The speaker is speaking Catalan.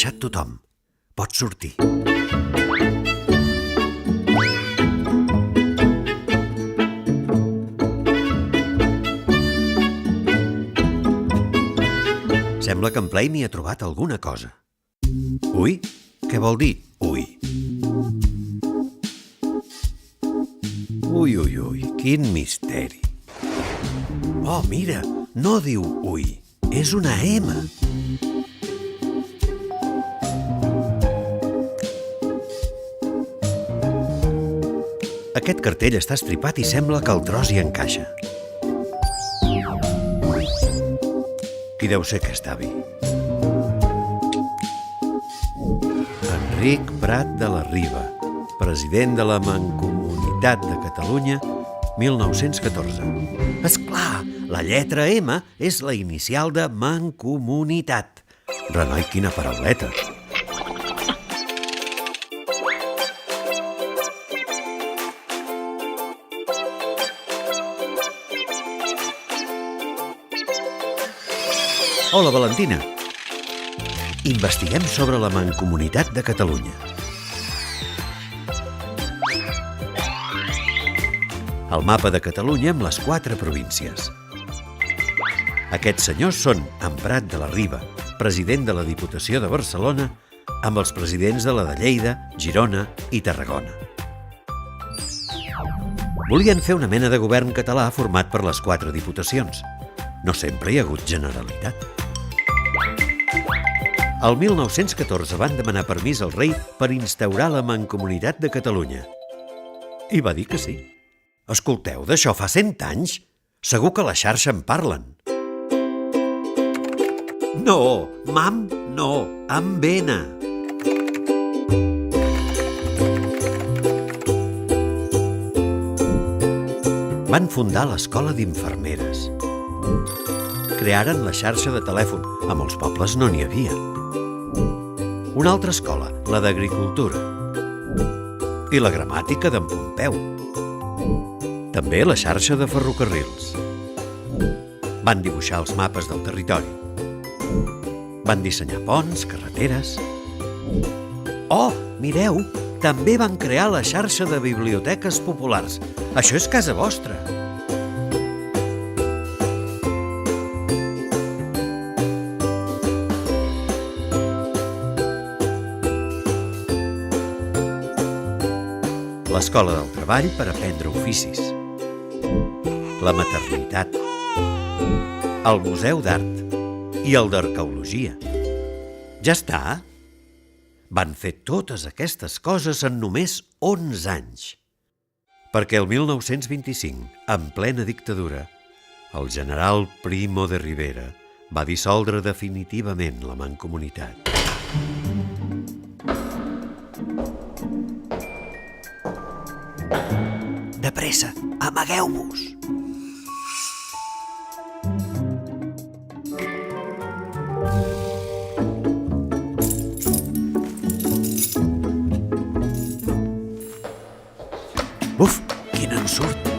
marxat tothom. Pots sortir. Sembla que en Pliny ha trobat alguna cosa. Ui? Què vol dir, ui? Ui, ui, ui, quin misteri. Oh, mira, no diu ui, és una M. Aquest cartell està estripat i sembla que el tros hi encaixa. Qui deu ser aquest avi? Enric Prat de la Riba, president de la Mancomunitat de Catalunya, 1914. Esclar, la lletra M és la inicial de Mancomunitat. Renoi, quina parauleta! Hola, Valentina. Investiguem sobre la Mancomunitat de Catalunya. El mapa de Catalunya amb les 4 províncies. Aquests senyors són en Prat de la Riba, president de la Diputació de Barcelona, amb els presidents de la de Lleida, Girona i Tarragona. Volien fer una mena de govern català format per les 4 diputacions. No sempre hi ha hagut Generalitat. El 1914 van demanar permís al rei per instaurar la Mancomunitat de Catalunya. I va dir que sí. Escolteu, d'això fa 100 anys? Segur que la xarxa en parlen. No, mam, no, amb N. Van fundar l'Escola d'Infermeres. Crearen la xarxa de telèfon. A molts pobles no n'hi havia. Una altra escola, la d'Agricultura. I la gramàtica d'en Pompeu. També la xarxa de ferrocarrils. Van dibuixar els mapes del territori. Van dissenyar ponts, carreteres. Oh, mireu! També van crear la xarxa de biblioteques populars. Això és casa vostra. L'Escola del Treball per aprendre oficis. La maternitat. El Museu d'Art. I el d'Arqueologia. Ja està? Van fer totes aquestes coses en només 11 anys. Perquè el 1925, en plena dictadura, el general Primo de Rivera va dissoldre definitivament la Mancomunitat. De pressa, amagueu-vos! Uf, quin ensurt!